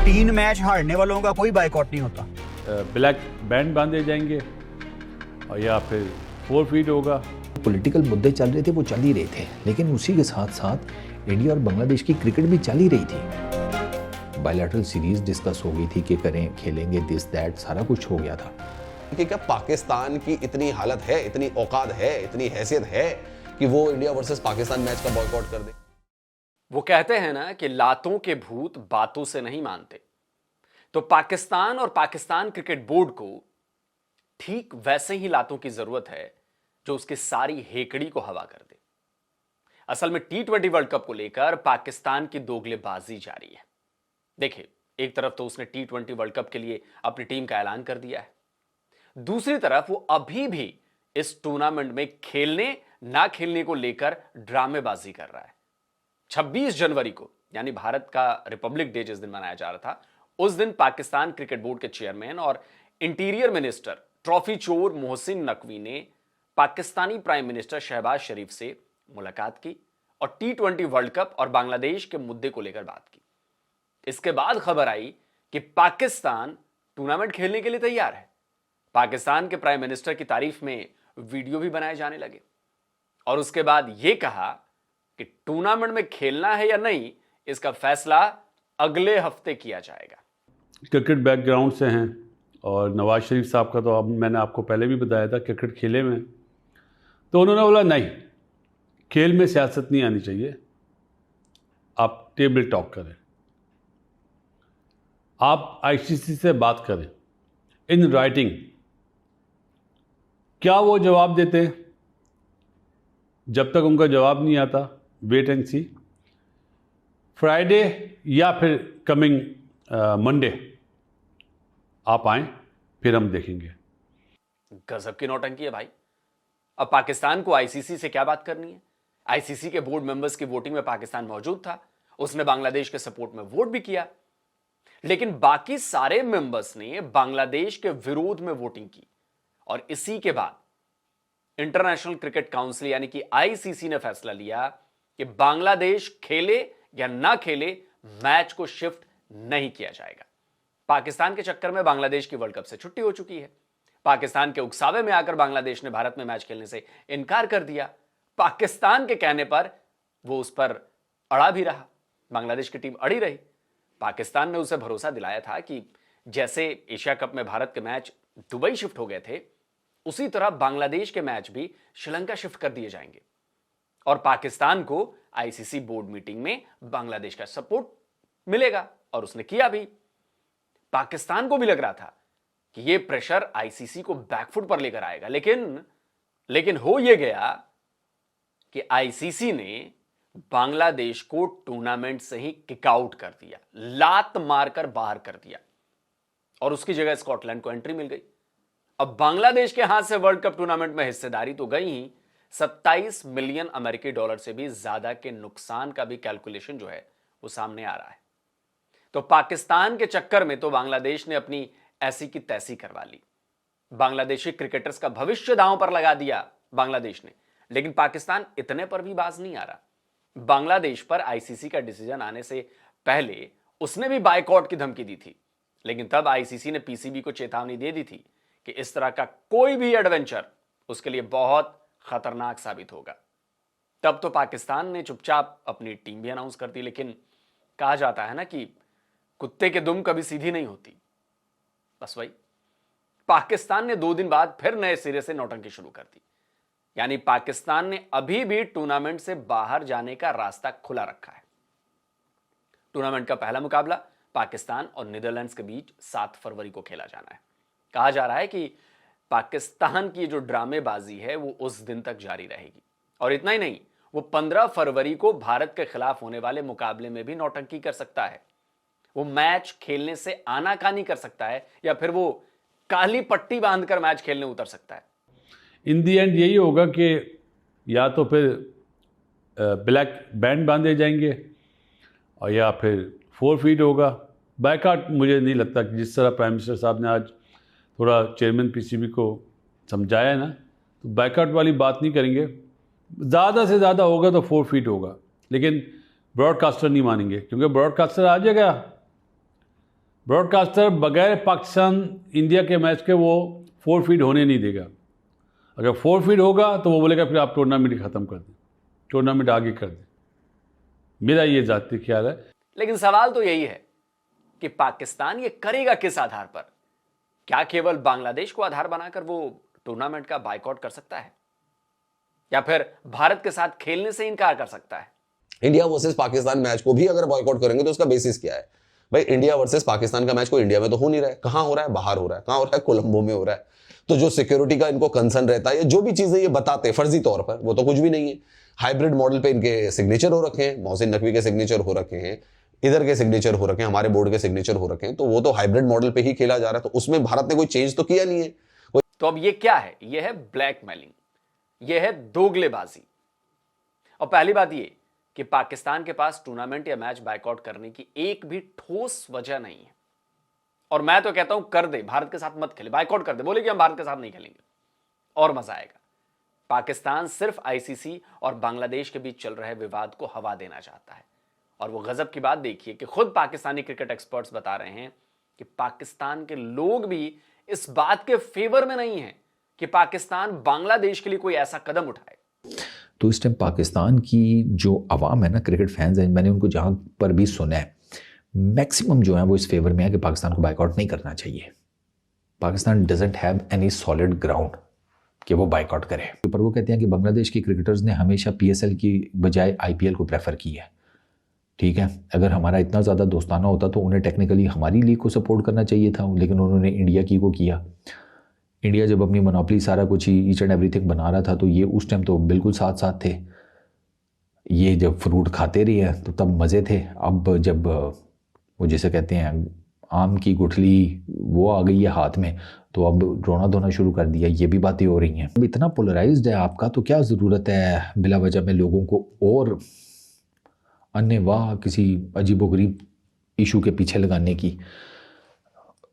3 match हारने वालों का कोई बाइकआउट नहीं होता। ब्लैक बैंड बांधे जाएंगे और या फिर 4 फीट होगा। पॉलिटिकल मुद्दे चल रहे थे, वो चल ही रहे थे, लेकिन उसी के साथ साथ इंडिया और बांग्लादेश की क्रिकेट भी चल ही रही थी। बायलैटरल सीरीज डिस्कस हो गई थी कि करें, खेलेंगे, दिस दैट सारा कुछ हो गया था। कि क्या पाकिस्तान की इतनी हालत है, इतनी औकात है, इतनी हैसियत है कि वो इंडिया वर्सेस पाकिस्तान मैच का बॉयकॉट कर दे? वो कहते हैं ना कि लातों के भूत बातों से नहीं मानते। तो पाकिस्तान और पाकिस्तान क्रिकेट बोर्ड को ठीक वैसे ही लातों की जरूरत है जो उसकी सारी हेकड़ी को हवा कर दे। असल में T20 वर्ल्ड कप को लेकर पाकिस्तान की दोगलेबाजी जारी है। देखिए, एक तरफ तो उसने T20 वर्ल्ड कप के लिए अपनी टीम का ऐलान कर दिया है, दूसरी तरफ वो अभी भी इस टूर्नामेंट में खेलने ना खेलने को लेकर ड्रामेबाजी कर रहा है। 26 जनवरी को, यानी भारत का रिपब्लिक डे जिस दिन मनाया जा रहा था, उस दिन पाकिस्तान क्रिकेट बोर्ड के चेयरमैन और इंटीरियर मिनिस्टर ट्रॉफी चोर मोहसिन नकवी ने पाकिस्तानी प्राइम मिनिस्टर शहबाज शरीफ से मुलाकात की और T20 वर्ल्ड कप और बांग्लादेश के मुद्दे को लेकर बात की। इसके बाद खबर आई कि पाकिस्तान टूर्नामेंट खेलने के लिए तैयार है। पाकिस्तान के प्राइम मिनिस्टर की तारीफ में वीडियो भी बनाए जाने लगे और उसके बाद यह कहा कि टूर्नामेंट में खेलना है या नहीं, इसका फैसला अगले हफ्ते किया जाएगा। क्रिकेट बैकग्राउंड से हैं और नवाज शरीफ साहब का तो अब मैंने आपको पहले भी बताया था, क्रिकेट खेले में, तो उन्होंने बोला नहीं, खेल में सियासत नहीं आनी चाहिए, आप टेबल टॉक करें, आप आईसीसी से बात करें इन राइटिंग। क्या वो जवाब देते हैं? जब तक उनका जवाब नहीं आता, वेट एंड सी। फ्राइडे या फिर कमिंग मंडे आप आएं, फिर हम देखेंगे। गजब की नौटंकी है भाई। अब पाकिस्तान को आईसीसी से क्या बात करनी है? आईसीसी के बोर्ड मेंबर्स की वोटिंग में पाकिस्तान मौजूद था, उसने बांग्लादेश के सपोर्ट में वोट भी किया, लेकिन बाकी सारे मेंबर्स ने बांग्लादेश के विरोध में वोटिंग की और इसी के बाद इंटरनेशनल क्रिकेट काउंसिल यानी कि आईसीसी ने फैसला लिया कि बांग्लादेश खेले या ना खेले, मैच को शिफ्ट नहीं किया जाएगा। पाकिस्तान के चक्कर में बांग्लादेश की वर्ल्ड कप से छुट्टी हो चुकी है। पाकिस्तान के उकसावे में आकर बांग्लादेश ने भारत में मैच खेलने से इनकार कर दिया। पाकिस्तान के कहने पर वो उस पर अड़ा भी रहा, बांग्लादेश की टीम अड़ी रही। पाकिस्तान ने उसे भरोसा दिलाया था कि जैसे एशिया कप में भारत के मैच दुबई शिफ्ट हो गए थे, उसी तरह बांग्लादेश के मैच भी श्रीलंका शिफ्ट कर दिए जाएंगे और पाकिस्तान को आईसीसी बोर्ड मीटिंग में बांग्लादेश का सपोर्ट मिलेगा, और उसने किया भी। पाकिस्तान को भी लग रहा था कि यह प्रेशर आईसीसी को बैकफुट पर लेकर आएगा, लेकिन हो यह गया कि आईसीसी ने बांग्लादेश को टूर्नामेंट से ही किक आउट कर दिया, लात मारकर बाहर कर दिया और उसकी जगह स्कॉटलैंड को एंट्री मिल गई। अब बांग्लादेश के हाथ से वर्ल्ड कप टूर्नामेंट में हिस्सेदारी तो गई ही, 27 मिलियन अमेरिकी डॉलर से भी ज्यादा के नुकसान का भी कैलकुलेशन जो है वो सामने आ रहा है। तो पाकिस्तान के चक्कर में तो बांग्लादेश ने अपनी ऐसी की तैसी करवा ली। बांग्लादेशी क्रिकेटर्स का भविष्य दांव पर लगा दिया बांग्लादेश ने, लेकिन पाकिस्तान इतने पर भी बाज नहीं आ रहा। बांग्लादेश पर आईसीसी का डिसीजन आने से पहले उसने भी बायकॉट की धमकी दी थी, लेकिन तब आईसीसी ने पीसीबी को चेतावनी दे दी थी कि इस तरह का कोई भी एडवेंचर उसके लिए बहुत खतरनाक साबित होगा। तब तो पाकिस्तान ने चुपचाप अपनी टीम भी अनाउंस कर दी, लेकिन कहा जाता है ना कि कुत्ते के दुम कभी सीधी नहीं होती। बस वही, पाकिस्तान ने 2 दिन बाद फिर नए सिरे से नौटंकी शुरू कर दी। यानी पाकिस्तान ने अभी भी टूर्नामेंट से बाहर जाने का रास्ता खुला रखा है। टूर्नामेंट का पहला मुकाबला पाकिस्तान और नीदरलैंड्स के बीच 7 फरवरी को खेला जाना है। कहा जा रहा है कि पाकिस्तान की जो ड्रामेबाजी है वो उस दिन तक जारी रहेगी, और इतना ही नहीं, वो 15 फरवरी को भारत के खिलाफ होने वाले मुकाबले में भी नौटंकी कर सकता है। वो मैच खेलने से आनाकानी कर सकता है या फिर वो काली पट्टी बांधकर मैच खेलने उतर सकता है। इन दी एंड यही होगा कि या तो फिर ब्लैक बैंड बांधे जाएंगे और या फिर 4 फीट होगा। बायकॉट मुझे नहीं लगता कि जिस तरह प्राइम मिनिस्टर साहब ने आज थोड़ा चेयरमैन पीसीबी को समझाया ना, तो बायकॉट वाली बात नहीं करेंगे। ज़्यादा से ज़्यादा होगा तो 4 फीट होगा, लेकिन ब्रॉडकास्टर नहीं मानेंगे, क्योंकि ब्रॉडकास्टर आ जाएगा ब्रॉडकास्टर बगैर पाकिस्तान इंडिया के मैच के वो फोरफीड होने नहीं देगा। अगर फोरफीड होगा तो वो बोलेगा फिर आप टूर्नामेंट ख़त्म कर दें, टूर्नामेंट आगे कर दें। मेरा ये ज़ाती ख्याल है। लेकिन सवाल तो यही है कि पाकिस्तान ये करेगा किस आधार पर? क्या केवल बांग्लादेश को आधार बनाकर वो टूर्नामेंट का बायकॉट कर सकता है, या फिर भारत के साथ खेलने से इनकार कर सकता है? इंडिया वर्सेस पाकिस्तान मैच को भी अगर बॉयकॉट करेंगे तो उसका बेसिस क्या है? भाई इंडिया वर्सेस पाकिस्तान का मैच को इंडिया में तो हो नहीं रहा है, कहां हो रहा है? बाहर हो रहा है। कहां हो रहा है? कोलंबो में हो रहा है। तो जो सिक्योरिटी का इनको कंसर्न रहता है, जो भी चीजें ये बताते फर्जी तौर पर, वो तो कुछ भी नहीं है। हाइब्रिड मॉडल पे इनके सिग्नेचर हो रखे हैं, मोहसिन नकवी के सिग्नेचर हो रखे हैं, इधर के सिग्नेचर हो रखे हैं, हमारे बोर्ड के सिग्नेचर हो रखे हैं। तो वो तो हाइब्रिड मॉडल पे ही खेला जा रहा है, तो उसमें भारत ने कोई चेंज तो किया नहीं है। तो अब ये क्या है? ये है ब्लैकमेलिंग, ये है दोगलेबाजी। और पहली बात ये कि पाकिस्तान के पास टूर्नामेंट या मैच बायकॉट करने की एक भी ठोस वजह नहीं है। और मैं तो कहता हूं कर दे, भारत के साथ मत खेले, बायकॉट कर दे, बोले कि हम भारत के साथ नहीं खेलेंगे और मजा आएगा। पाकिस्तान सिर्फ आईसीसी और बांग्लादेश के बीच चल रहे विवाद को हवा देना चाहता है। और वो गजब की बात देखिए कि खुद पाकिस्तानी क्रिकेट एक्सपर्ट्स बता रहे हैं कि पाकिस्तान के लोग भी इस बात के फेवर में नहीं है कि पाकिस्तान बांग्लादेश के लिए कोई ऐसा कदम उठाए। तो इस टाइम पाकिस्तान की जो आवाम है ना, क्रिकेट फैंस हैं, मैंने उनको जहाँ पर भी सुना है, मैक्सिमम जो है वो इस फेवर में है कि पाकिस्तान को बायकॉट नहीं करना चाहिए। Pakistan doesn't have any solid ground कि वो बायकॉट करे। पर वो कहते हैं कि बांग्लादेश के क्रिकेटर्स ने हमेशा पीएसएल की बजाय आईपीएल को प्रेफर किया है। ठीक है, अगर हमारा इतना ज़्यादा दोस्ताना होता तो उन्हें टेक्निकली हमारी लीग को सपोर्ट करना चाहिए था, लेकिन उन्होंने इंडिया की को किया। इंडिया जब अपनी मोनोपोली सारा कुछ ही ईच एंड एवरीथिंग बना रहा था तो ये उस टाइम तो बिल्कुल साथ साथ थे। ये जब फ्रूट खाते रहे हैं तो तब मज़े थे। अब जब वो जिसे कहते हैं आम की गुठली वो आ गई है हाथ में, तो अब रोना धोना शुरू कर दिया। ये भी बातें हो रही हैं। अब इतना पोलराइज्ड है आपका, तो क्या ज़रूरत है बिला वजह में लोगों को और अन्य वाह किसी अजीबोगरीब इशू के पीछे लगाने की।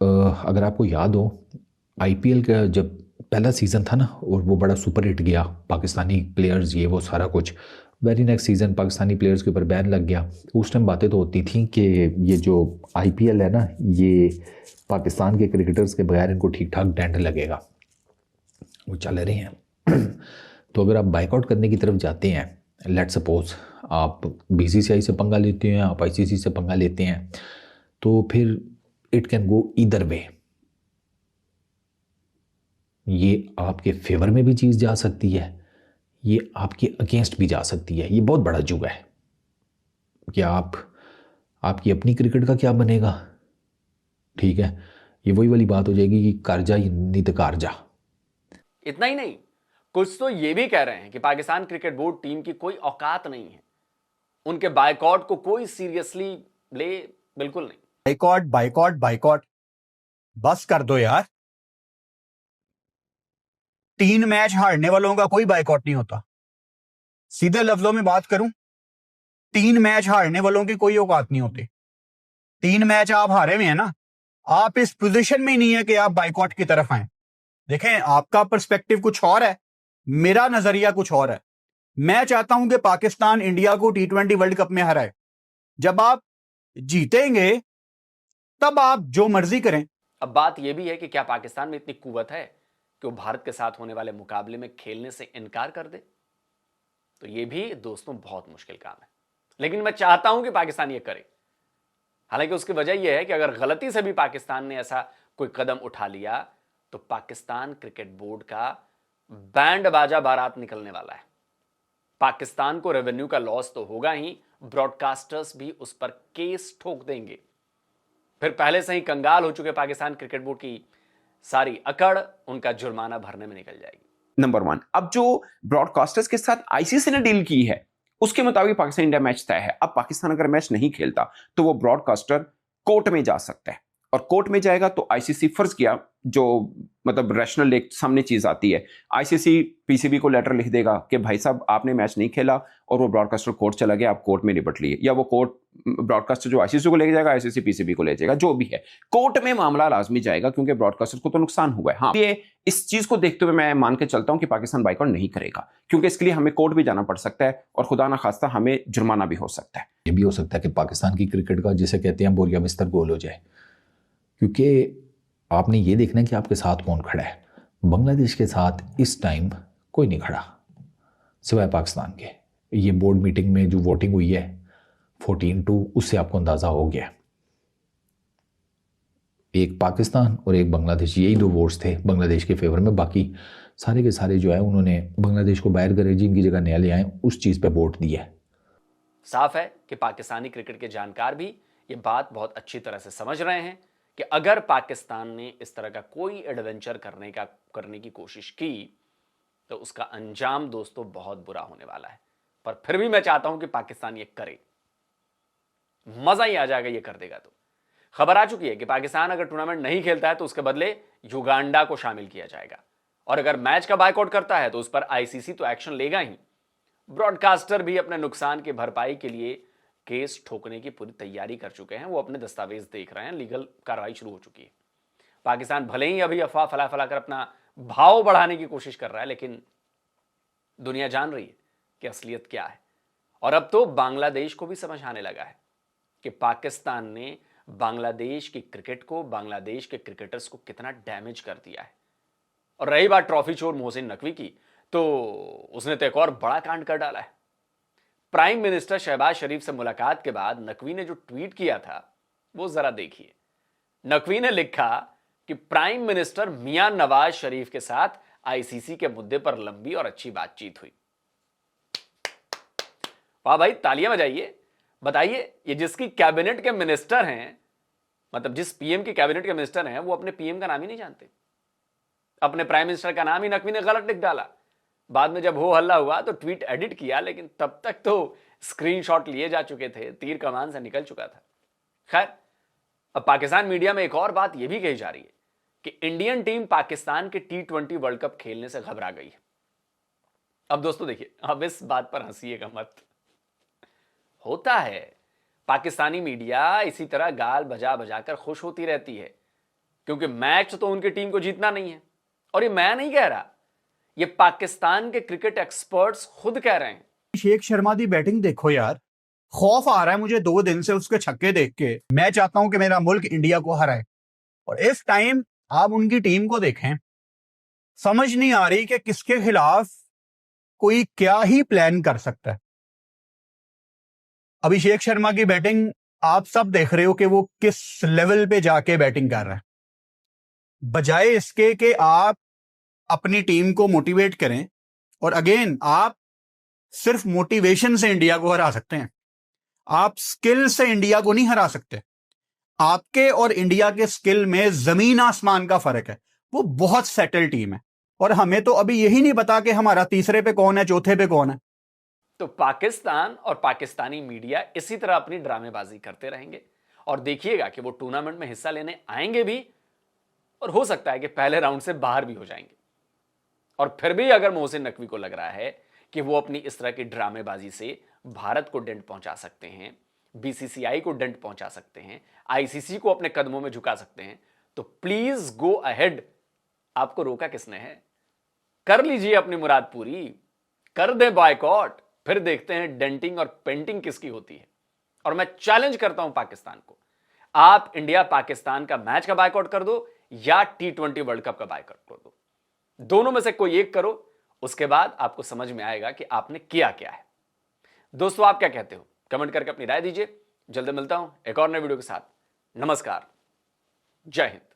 अगर आपको याद हो, आईपीएल का जब पहला सीज़न था ना, और वो बड़ा सुपर हिट गया, पाकिस्तानी प्लेयर्स ये वो सारा कुछ, very next season Pakistani players के ऊपर बैन लग गया। उस टाइम बातें तो होती थी कि ये जो आईपीएल है ना, ये पाकिस्तान के क्रिकेटर्स के बगैर इनको ठीक ठाक डेंट लगेगा। वो चल रहे हैं। तो अगर आप बायकॉट करने की तरफ जाते हैं, लेट सपोज आप बीसीसीआई से पंगा लेते हैं, आप आईसीसी से पंगा लेते हैं, तो फिर it can go either way. ये आपके फेवर में भी चीज़ जा सकती है, ये आपके अगेंस्ट भी जा सकती है। ये बहुत बड़ा जुआ है कि आपकी अपनी क्रिकेट का क्या बनेगा। ठीक है, ये वही वाली बात हो जाएगी कि कारजा नित कारजा। इतना ही नहीं, कुछ तो ये भी कह रहे हैं कि पाकिस्तान क्रिकेट बोर्ड टीम की कोई औकात नहीं है, उनके बायकॉट को कोई सीरियसली ले बिल्कुल नहीं। बाइकॉट बाइकॉट बाइकॉट, बस कर दो यार। 3 मैच हारने वालों का कोई बाइकॉट नहीं होता। सीधे लफ्जों में बात करूं, 3 मैच हारने वालों की कोई औकात नहीं होती। 3 मैच आप हारे हुए हैं ना, आप इस पोजीशन में ही नहीं है कि आप बाइकॉट की तरफ आए। देखें, आपका पर्सपेक्टिव कुछ और है, मेरा नजरिया कुछ और है। मैं चाहता हूं कि पाकिस्तान इंडिया को T20 वर्ल्ड कप में हराए। जब आप जीतेंगे तब आप जो मर्जी करें। अब बात यह भी है कि क्या पाकिस्तान में इतनी कुव्वत है कि वो भारत के साथ होने वाले मुकाबले में खेलने से इनकार कर दे? तो ये भी दोस्तों बहुत मुश्किल काम है, लेकिन मैं चाहता हूं कि पाकिस्तान ये करे। हालांकि उसकी वजह यह है कि अगर गलती से भी पाकिस्तान ने ऐसा कोई कदम उठा लिया तो पाकिस्तान क्रिकेट बोर्ड का बैंड बाजा बारात निकलने वाला है। पाकिस्तान को रेवेन्यू का लॉस तो होगा ही, ब्रॉडकास्टर्स भी उस पर केस ठोक देंगे। फिर पहले से ही कंगाल हो चुके पाकिस्तान क्रिकेट बोर्ड की सारी अकड़ उनका जुर्माना भरने में निकल जाएगी। नंबर 1, अब जो ब्रॉडकास्टर्स के साथ आईसीसी ने डील की है उसके मुताबिक पाकिस्तान इंडिया मैच तय है। अब पाकिस्तान अगर मैच नहीं खेलता तो वो ब्रॉडकास्टर कोर्ट में जा सकता है, और कोर्ट में जाएगा तो आईसीसी फर्ज किया, जो मतलब रैशनल एक सामने चीज आती है, आईसीसी पीसीबी को लेटर लिख देगा कि भाई साहब आपने मैच नहीं खेला और वो ब्रॉडकास्टर कोर्ट चला गया, आप कोर्ट में निपट लिए, या वो कोर्ट ब्रॉडकास्टर जो आईसीसी को लेके जाएगा, आईसीसी पीसीबी को ले जाएगा, जो भी है कोर्ट में मामला लाजमी जाएगा क्योंकि ब्रॉडकास्टर को तो नुकसान हुआ है। हाँ, ये इस चीज को देखते हुए मैं मान के चलता हूं कि पाकिस्तान बाइकॉट नहीं करेगा, क्योंकि इसके लिए हमें कोर्ट भी जाना पड़ सकता है और खुदा ना खास्ता हमें जुर्माना भी हो सकता है। ये भी हो सकता है कि पाकिस्तान की क्रिकेट का जिसे कहते हैं बोरिया बिस्तर गोल हो जाए। क्योंकि आपने ये देखना है कि आपके साथ कौन खड़ा है। बांग्लादेश के साथ इस टाइम कोई नहीं खड़ा सिवाय पाकिस्तान के। ये बोर्ड मीटिंग में जो वोटिंग हुई है 14-2, उससे आपको अंदाज़ा हो गया। एक पाकिस्तान और एक बांग्लादेश, यही दो वोट्स थे बांग्लादेश के फेवर में। बाकी सारे के सारे जो है उन्होंने बांग्लादेश को बाहर करे, जिनकी जगह नया ले आए, उस चीज़ पे वोट दिया है। साफ है कि पाकिस्तानी क्रिकेट के जानकार भी ये बात बहुत अच्छी तरह से समझ रहे हैं कि अगर पाकिस्तान ने इस तरह का कोई एडवेंचर करने की कोशिश की तो उसका अंजाम दोस्तों बहुत बुरा होने वाला है। पर फिर भी मैं चाहता हूं कि पाकिस्तान ये करे, मजा ही आ जाएगा ये कर देगा तो। खबर आ चुकी है कि पाकिस्तान अगर टूर्नामेंट नहीं खेलता है तो उसके बदले युगांडा को शामिल किया जाएगा, और अगर मैच का बायकॉट करता है तो उस पर आईसीसी तो एक्शन लेगा ही। ब्रॉडकास्टर भी अपने नुकसान की भरपाई के लिए केस ठोकने की पूरी तैयारी कर चुके हैं। वो अपने दस्तावेज देख रहे हैं, लीगल कार्रवाई शुरू हो चुकी है। पाकिस्तान भले ही अभी अफवाह फैला कर अपना भाव बढ़ाने की कोशिश कर रहा है, लेकिन दुनिया जान रही है कि असलियत क्या है। और अब तो बांग्लादेश को भी समझ आने लगा है कि पाकिस्तान ने बांग्लादेश की क्रिकेट को, बांग्लादेश के क्रिकेटर्स को कितना डैमेज कर दिया है। और रही बात ट्रॉफी चोर मोहसिन नकवी की, तो उसने तो एक और बड़ा कांड कर डाला है। प्राइम मिनिस्टर शहबाज शरीफ से मुलाकात के बाद नकवी ने जो ट्वीट किया था वो जरा देखिए। नकवी ने लिखा कि प्राइम मिनिस्टर मियां नवाज शरीफ के साथ आईसीसी के मुद्दे पर लंबी और अच्छी बातचीत हुई। वाह भाई, तालियां बजाइए। बताइए, ये जिसकी कैबिनेट के मिनिस्टर हैं, मतलब जिस पीएम की कैबिनेट के मिनिस्टर हैं, वो अपने पीएम का नाम ही नहीं जानते। अपने प्राइम मिनिस्टर का नाम ही नकवी ने गलत लिख डाला। बाद में जब हो हल्ला हुआ तो ट्वीट एडिट किया, लेकिन तब तक तो स्क्रीनशॉट लिए जा चुके थे, तीर कमान से निकल चुका था। खैर, अब पाकिस्तान मीडिया में एक और बात यह भी कही जा रही है कि इंडियन टीम पाकिस्तान के T20 वर्ल्ड कप खेलने से घबरा गई है। अब दोस्तों देखिए, अब इस बात पर हंसिएगा मत। होता है, पाकिस्तानी मीडिया इसी तरह गाल बजा बजा कर खुश होती रहती है, क्योंकि मैच तो उनकी टीम को जीतना नहीं है। और ये मैं नहीं कह रहा, ये पाकिस्तान के क्रिकेट एक्सपर्ट्स खुद कह रहे हैं। शेख शर्मा दी बैटिंग देखो यार, खौफ आ रहा है मुझे 2 दिन से उसके छक्के देख के। मैं चाहता हूं कि मेरा मुल्क इंडिया को हराए, और इस टाइम आप उनकी टीम को देखें, समझ नहीं आ रही कि किसके खिलाफ कोई क्या ही प्लान कर सकता है। अभिषेक शर्मा की बैटिंग आप सब देख रहे हो कि वो किस लेवल पे जाके बैटिंग कर रहा है। बजाय इसके कि आप अपनी टीम को मोटिवेट करें, और अगेन आप सिर्फ मोटिवेशन से इंडिया को हरा सकते हैं, आप स्किल से इंडिया को नहीं हरा सकते। आपके और इंडिया के स्किल में जमीन आसमान का फर्क है। वो बहुत सेटल टीम है, और हमें तो अभी यही नहीं पता कि हमारा तीसरे पे कौन है, चौथे पे कौन है। तो पाकिस्तान और पाकिस्तानी मीडिया इसी तरह अपनी ड्रामेबाजी करते रहेंगे, और देखिएगा कि वो टूर्नामेंट में हिस्सा लेने आएंगे भी, और हो सकता है कि पहले राउंड से बाहर भी हो जाएंगे। और फिर भी अगर मोहसिन नकवी को लग रहा है कि वो अपनी इस तरह की ड्रामेबाजी से भारत को डेंट पहुंचा सकते हैं, बीसीसीआई को डेंट पहुंचा सकते हैं, आईसीसी को अपने कदमों में झुका सकते हैं, तो प्लीज गो अहेड। आपको रोका किसने है? कर लीजिए अपनी मुराद पूरी, कर दे बायकॉट, फिर देखते हैं डेंटिंग और पेंटिंग किसकी होती है। और मैं चैलेंज करता हूं पाकिस्तान को, आप इंडिया पाकिस्तान का मैच का बायकॉट कर दो या T20 वर्ल्ड कप का बायकॉट कर दो, दोनों में से कोई एक करो, उसके बाद आपको समझ में आएगा कि आपने किया क्या है। दोस्तों, आप क्या कहते हो? कमेंट करके अपनी राय दीजिए। जल्दी मिलता हूं एक और नए वीडियो के साथ। नमस्कार, जय हिंद।